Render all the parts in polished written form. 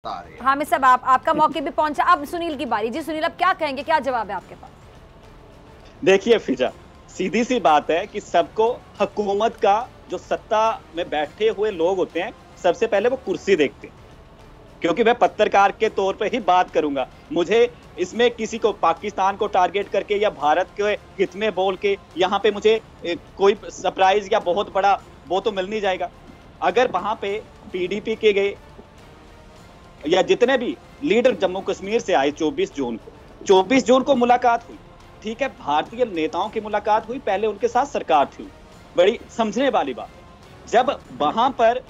हामिद साहब आपका मौके भी पहुंचा। अब सुनील की बारी। जी सुनील, अब क्या कहेंगे, क्या जवाब है आपके पास? देखिए फिजा, सीधी सी बात है कि सबको हुकूमत का जो सत्ता में बैठे हुए लोग होते हैं, सबसे पहले वो कुर्सी देखते हैं। क्योंकि मैं पत्रकार के तौर पे ही बात करूंगा, मुझे इसमें किसी को पाकिस्तान को टारगेट करके या भारत के हित में बोल के यहाँ पे मुझे कोई सरप्राइज या बहुत बड़ा वो तो मिल नहीं जाएगा। अगर वहां पे पीडीपी के गए या जितने भी लीडर जम्मू कश्मीर से आए 24 जून को मुलाकात हुई, ठीक है, भारतीय नेताओं की मुलाकात हुई, पहले उनके साथ सरकार थी, बड़ी समझने वाली बात है। जब वहां पर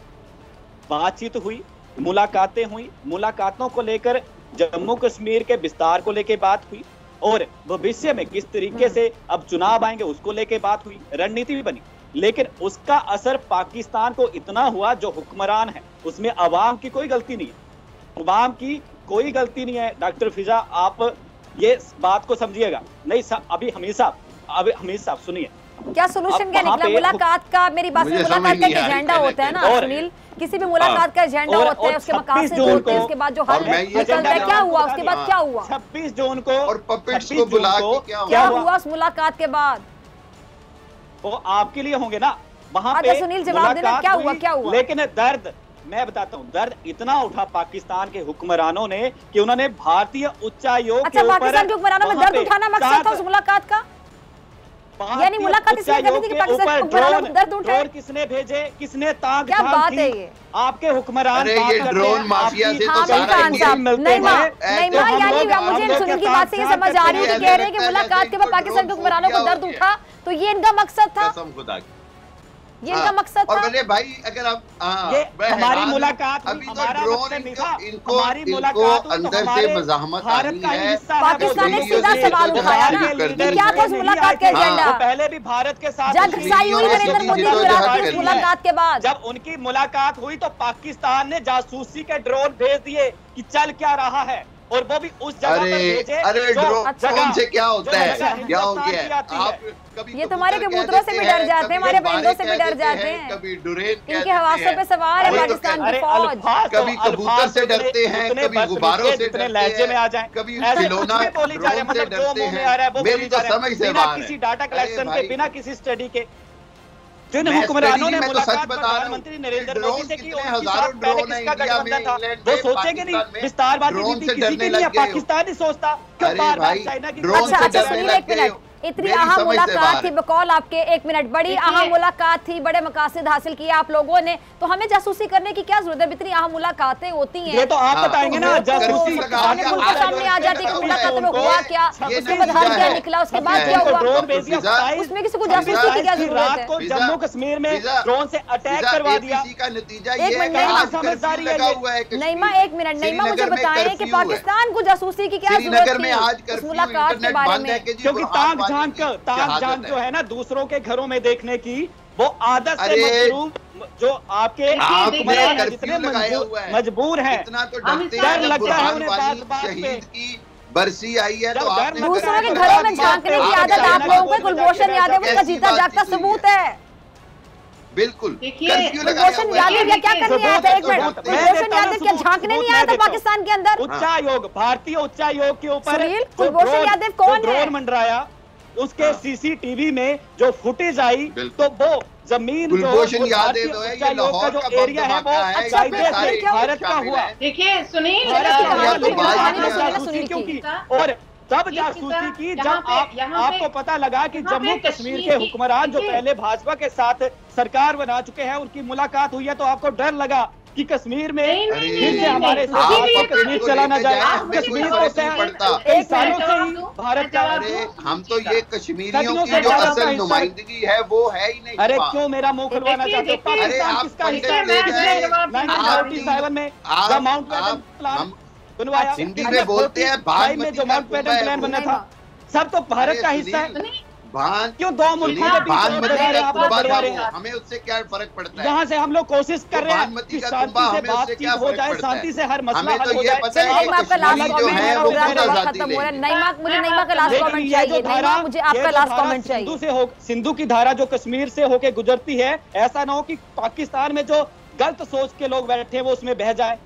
बातचीत हुई, मुलाकातें हुई, मुलाकातों को लेकर जम्मू कश्मीर के विस्तार को लेकर बात हुई और भविष्य में किस तरीके से अब चुनाव आएंगे उसको लेकर बात हुई, रणनीति भी बनी। लेकिन उसका असर पाकिस्तान को इतना हुआ, जो हुक्मरान है उसमें अवाम की कोई गलती नहीं है, अवाम की कोई गलती नहीं है। डॉक्टर फिजा, आप ये बात को समझिएगा। नहीं अभी हमीद साहब सुनिए, क्या सोल्यूशन क्या निकला मुलाकात का? मेरी बात में मुलाकात का एजेंडा होता है ना सुनील, किसी भी मुलाकात का एजेंडा होता है, उसके मकासद होते हैं, उसके बाद जो हल निकलता है क्या हुआ, उसके बाद क्या हुआ? 26 जून को और पपेट्स को बुला के क्या हुआ उस मुलाकात के बाद? वो आपके लिए होंगे ना वहां पे। सुनील जवाब देना, क्या हुआ क्या हुआ? लेकिन दर्द मैं बताता हूँ, दर्द इतना उठा पाकिस्तान के हुक्मरानों ने कि उन्होंने भारतीय उच्चायोग के ऊपर, पाकिस्तान के हुक्मरानों में दर्द उठाना मकसद था उस मुलाकात का? यानी मुलाकात इसलिए करनी थी कि पाकिस्तान हुक्मरानों को दर्द उठाए? किसने भेजे, किसने ताक क्या बात है ये? आपके हुक्मरान। ये ड्रोन माफिया से तो नहीं यानी मुझे सुनील की बात से ये समझ आ रही है कि कह रहे हैं कि मुलाकात के बाद पाकिस्तान के हुक्मरानों को दर्द उठा, तो ये इनका मकसद था, ये इनका मकसद था। और मैंने भाई अगर आप ये हमारी मुलाकात अभी तो ड्रोन इनको अंदर से मज़ाहमत आनी है। पाकिस्तान ने सीधा सवाल उठाया ना, क्या था उस मुलाकात का एजेंडा? पहले भी भारत के साथ घुसाई हुई नरेंद्र मोदी की मुलाकात के बाद। जब उनकी मुलाकात हुई तो पाकिस्तान ने जासूसी के ड्रोन भेज दिए कि चल क्या रहा है, और वो भी उस जगह पर भेजे। अरे ड्रोन से क्या होता है, क्या हो गया? आप ये तुम्हारे कबूतरों से भी डर जाते हैं, हमारे परिंदों से भी डर जाते हैं, कभी डुरेन इनके हवासों पे सवार है पाकिस्तान की फौज। कभी कबूतर से डरते हैं, कभी गुब्बारों से डरते लहजे में आ जाए, कभी खिलौना ड्रोन से डरते हैं। मेरी तो समझ से बिना किसी डाटा कलेक्शन के, बिना किसी स्टडी के जिन हुक्मरानों ने मुलाकात प्रधानमंत्री नरेंद्र मोदी से की, हजारों ड्रोन है इंडिया में, वो सोचेंगे नहीं विस्तारवादी नीति किसी की नहीं है, पाकिस्तान ही सोचता क्यों बार-बार चाइना की। अच्छा सुनील, एक मिनट, इतनी अहम मुलाकात थी, बकौल आपके, एक मिनट, बड़ी अहम मुलाकात थी, बड़े मकासद हासिल किए आप लोगों ने, तो हमें जासूसी करने की क्या जरूरत है? इतनी अहम मुलाकातें होती हैं, ये तो आप बताएंगे ना। जासूसी सामने आ जाती है, मुलाकात में हुआ क्या, उसके बाद हल क्या निकला, उसके बाद क्या हुआ, उसमें किसी को जासूसी की क्या जरूरत है? जम्मू कश्मीर में ड्रोन से अटैक करवा दिया, समझदारी है। नईमा एक मिनट, नईमा मुझे बताएं कि पाकिस्तान को जासूसी की क्या जरूरत थी इस मुलाकात के बारे में? क्योंकि ताक झांक जो है ना दूसरों के घरों में देखने की, वो आदत से मजबूर, जो आपके जितने मजबूर हैं, डर लगता है उन्हें बात पे। बर्सी आई है तो दूसरों के घरों में झांकने की आदत आप लोगों को कुलभूषण यादव का जीता जागता सबूत है। बिल्कुल कुलभूषण यादव क्या करने आया था? एक मिनट, कुलभूषण यादव क्या झांकने नहीं आया था पाकिस्तान के अंदर? उच्चायोग, भारतीय उच्चायोग के ऊपर कुलभूषण यादव कौन है? ड्रोन मंडराया, उसके सीसीटीवी में जो फुटेज आई, तो वो जमीन कुलभूषण यादव है, ये लाहौर का जो एरिया है वो भारत का हुआ। देखिए सुनील, क्योंकि और तब जासूसी की जब आपको पता लगा कि जम्मू कश्मीर के हुक्मरान जो पहले भाजपा के साथ सरकार बना चुके हैं, उनकी मुलाकात हुई है, तो आपको डर लगा कि कश्मीर में फिर से हमारे कश्मीर चला न जाए। कश्मीर को कई सालों से ही भारत का, हम तो ये कश्मीरियों की जो असल नुमाइंदगी है वो है ही नहीं। अरे क्यों मेरा मुंह खुलवाना चाहते हो? पाकिस्तान किसका हिस्सा है? 1947 में माउंटबेटन प्लान बनवाया, हिंदी में बोलते हैं, भाई में जो माउंटबेटन प्लान बना था, सब तो भारत का हिस्सा है। क्यों दो मुल्कों के बीच हमें उससे क्या फर्क पड़ता है? यहाँ से हम लोग कोशिश कर रहे हैं कि शांति से बातचीत हो जाए, शांति से हर मसला हल हो जाए। मुझे नईमा का लास्ट कमेंट चाहिए। मुझे आपका लास्ट कमेंट चाहिए। सिंधु की धारा जो कश्मीर से होके गुजरती है, ऐसा ना हो कि पाकिस्तान में जो गलत सोच के लोग बैठे हैं वो उसमें बह जाए।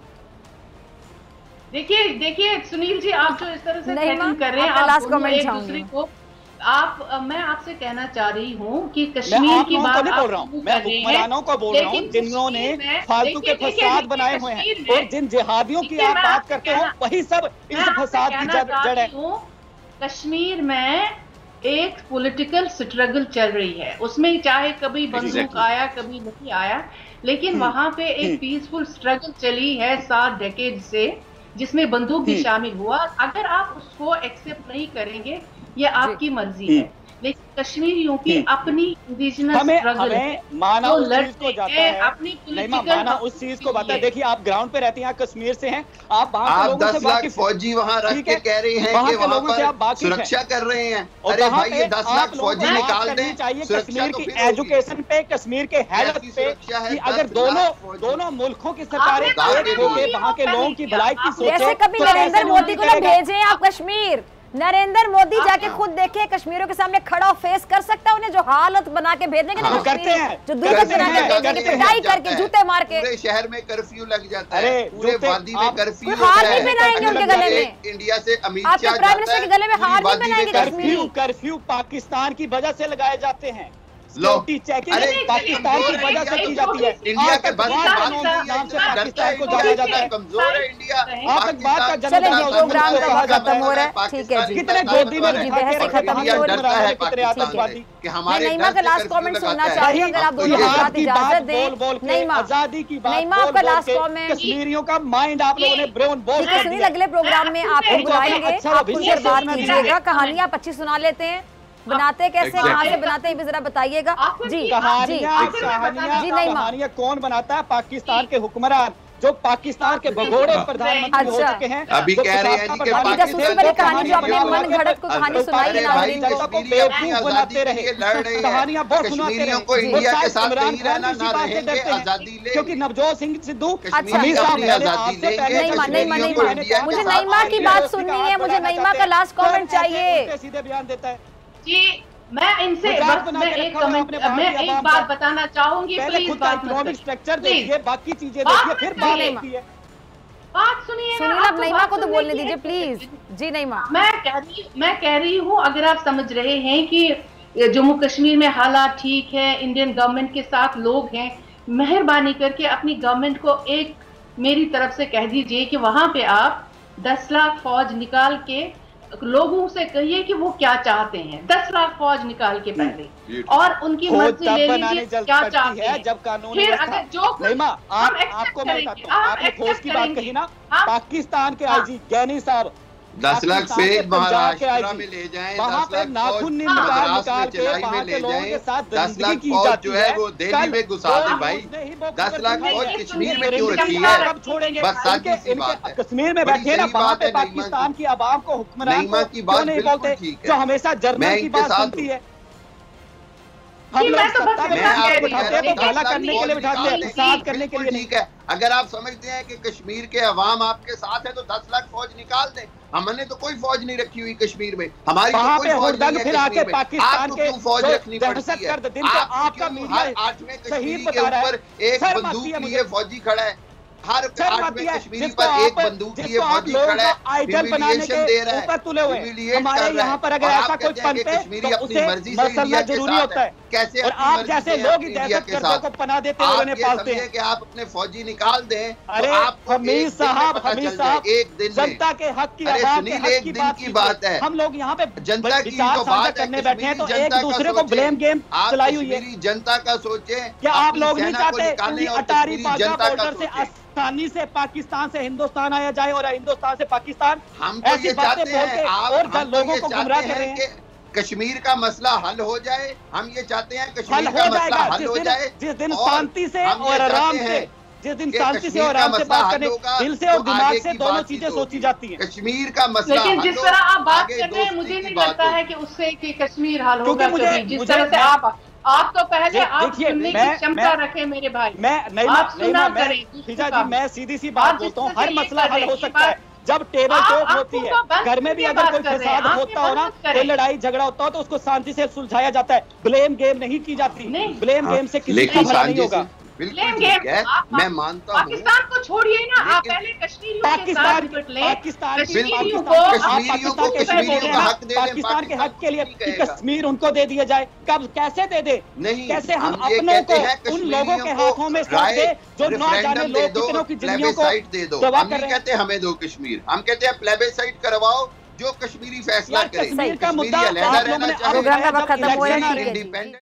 देखिए सुनील जी, आप जो इस तरह से थ्रेटन कर रहे हैं, आप दोनों एक दूसरे को, मैं आपसे कहना चाह रही हूँ कि कश्मीर की बात नहीं बोल रहा हूँ, मैं हुक्मरानों को बोल रहा हूँ जिन्होंने फालतू के फसाद बनाए हुए हैं, और जिन जिहादियों की आप बात करते हो वही सब इस फसाद की जड़ है। कश्मीर में एक पॉलिटिकल स्ट्रगल चल रही है, उसमें चाहे कभी बंदूक आया कभी नहीं आया, लेकिन वहां पे एक पीसफुल स्ट्रगल चली है 7 डेकेड से, जिसमें बंदूक भी शामिल हुआ। अगर आप उसको एक्सेप्ट नहीं करेंगे, ये आपकी मर्जी है, लेकिन कश्मीरियों की अपनी इंडिजिनस स्ट्रगल है, माना उस चीज को जाता है, अपनी माना उस चीज को बताया। देखिए आप ग्राउंड पे रहते हैं, आप कश्मीर से हैं, आप 10 लाख फौजी वहाँ रख के कह रहे हैं कि वहाँ पर सुरक्षा कर रहे हैं। अरे भाई, ये 10 लाख फौजी निकाल दें चाहिए कश्मीर की एजुकेशन पे, कश्मीर के हेल्थ पे, कि अगर दोनों मुल्कों की सरकारें वहाँ के लोगों की भलाई की सोचें। जैसे कभी नरेंद्र मोदी को ना भेजे आप कश्मीर, नरेंद्र मोदी जाके खुद देखे, कश्मीरियों के सामने खड़ा फेस कर सकता है उन्हें, जो हालत बना के भेजेंगे ना कश्मीर, जो दुर्गत बना के भेजेंगे, पिटाई करके, जूते मार के। पूरे शहर में कर्फ्यू लग जाता है, पूरे वादी में कर्फ्यू हार नहीं पहनाएंगे उनके गले में। इंडिया से अमित आपके प्राइम मिनिस्टर के गले में हार नहीं पहनाएंगे। कर्फ्यू पाकिस्तान की वजह से लगाए जाते हैं, चेकिंग पाकिस्तान की वजह से की जाती है। इंडिया के पाकिस्तान को जाना जाता है, कमजोर है इंडिया। आतंकवाद का जन्म प्रोग्राम का वक्त खत्म हो रहा है, ठीक है जी, कितने गोदी में बहस खत्म हो रही है, कितने आतंकवादी। मैं नईमा का लास्ट कमेंट सुनना चाह रही हूँ, अगर आप दोनों बात इजाजत दें। नईमा, आजादी की बात, नईमा आपका लास्ट कमेंट। कश्मीरियों का माइंड आप लोगों ने ब्रेन बोल दिया। सुनील, अगले प्रोग्राम में आपको बुलाएंगे, आप खुलकर बात कीजिएगा, कहानियां आप अच्छी सुना लेते हैं, बनाते कैसे, कहाँ से बनाते हैं, भी जरा बताइएगा जी। कहानियां कौन बनाता है? पाकिस्तान के हुक्मरान, जो पाकिस्तान के भगोड़े प्रधानमंत्री हो चुके हैं। अभी कह रहे हैं कि जासूसी वाली कहानी, जो अपने मन घड़त को कहानी सुनाई बनाते रहे, कहानियां बहुत सुनाते रहे को इंडिया के साथ नहीं रहना, ना रहेंगे, आजादी ले, क्योंकि नवजोत सिंह सिद्धू मुझे नईमा की बात सुननी है, मुझे नईमा का लास्ट कमेंट चाहिए। सीधे बयान देता है जी। मैं इनसे मैं एक बात बताना चाहूंगी, प्लीज इकोनॉमिक स्ट्रक्चर देखिए, बाकी चीजें देखिए, फिर बात होती है। बात सुनिए, सुनील आप नईमा को तो बोलने दीजिए प्लीज। जी नईमा, मैं कह रही हूँ, अगर आप समझ रहे हैं कि जम्मू कश्मीर में हालात ठीक है, इंडियन गवर्नमेंट के साथ लोग हैं, मेहरबानी करके अपनी गवर्नमेंट को एक मेरी तरफ से कह दीजिए कि वहां पे आप 10 लाख फौज निकाल के लोगों से कहिए कि वो क्या चाहते हैं। 10 लाख फौज निकाल के पहले, और उनकी मर्जी ले लीजिए क्या चाहते हैं। जब कानून फिर अगर जो आपको मैं बताता हूं, आपने फौज की बात कही ना, पाकिस्तान के आईजी गैनी साहब 10 लाख से महाराष्ट्र में ले जाएं, वहाँ पे नाखून निकाल के वहाँ के लोगों के साथ 10 लाख फौज जो है वो दिल्ली में घुसा दे भाई। 10 लाख फौज कश्मीर में क्यों रखी है? बस सादी सी बात है, कश्मीर में बैठे ना, वहाँ पे पाकिस्तान की आवाम को हुक्मरान की बात नहीं बोलते, जो हमेशा जर्मन की बात सुनती है। हम लोग सत्ता में बिठाते हैं तो भला करने के लिए बिठाते हैं, साथ करने के लिए नहीं। ठीक है, अगर आप समझते हैं कि कश्मीर के अवाम आपके साथ है तो 10 लाख फौज निकाल दें। हमने तो कोई फौज नहीं रखी हुई कश्मीर में, हमारी तो कोई फौज नहीं है कश्मीर में। आपको क्यों फौज रखनी पड़ती है? आपका हर 8वें कश्मीरी के ऊपर एक बंदूक लिए फौजी खड़ा है, हर 8वें कश्मीरी पर एक बंदूक लिए फौजी खड़ा है, ह्यूमिलिएशन दे रहा है, हमारे यहाँ पर अगर ऐसा कोई पंते कश्मीरी तो अपनी मर्जी से इंडिया के जरूरी होता है। कैसे? और आप जैसे लोग दहशतगर्दों को पनाह देते हैं, उन्हें पालते हैं कि आप अपने फौजी निकाल दें। अरे हमीद साहब, एक दिन जनता के हक की आवाम के हक की बात है। हम लोग यहाँ पे जनता की जो बात करने बैठे हैं तो एक दूसरे को ब्लेम गेम चलाई हुई है। जनता का सोचे, क्या आप लोग नहीं चाहते अटारी बागा बॉर्डर से आसानी से पाकिस्तान से हिंदुस्तान आया जाए और हिंदुस्तान से पाकिस्तान? हम तो ये चाहते हैं और लोगों को गुमराह कर रहे हैं। कश्मीर का मसला हल हो जाए, हम ये चाहते हैं कश्मीर का मसला हल हो जाए। जिस दिन शांति से और आराम से, जिस दिन शांति से और आराम से बात करने, दिल से और दिमाग से दोनों चीजें सोची जाती हैं। कश्मीर का मसला, लेकिन जिस तरह आप बात कर रहे हैं, मुझे नहीं लगता है कि उससे कि कश्मीर हल होगा कभी। जिस तरह से आप तो पहले आप सुनने की क्षमता रखें मेरे भाई। मैं सीधी सी बात बोलता हूँ, हर मसला हल हो सकता है जब टेबल टॉक होती है। घर में भी अगर कोई फसाद होता हो ना, कोई लड़ाई झगड़ा होता हो तो उसको शांति से सुलझाया जाता है, ब्लेम गेम नहीं की जाती। ब्लेम गेम से किसी का भला नहीं होगा। बिल्कुल ठीक है, मैं मानता हूँ। पाकिस्तान को छोड़िए ना, आप पहले कश्मीरियों के साथ निपट लें। कश्मीरियों को कश्मीरियों का हक दे दें, पाकिस्तान के हक के लिए कि कश्मीर उनको दे दिया जाए। कब, कैसे दे दे? नहीं, कैसे हम अपनों को उन लोगों के हाथों में सौंप दे जो न जाने लोग कितनों की जिंदगियों को दे दो। हम नहीं कहते हमें दो कश्मीर, हम कहते हैं प्लेबेसाइट करवाओ, जो कश्मीरी फैसला करे। कश्मीर का मुद्दा अलग रहना चाहिए, खत्म हो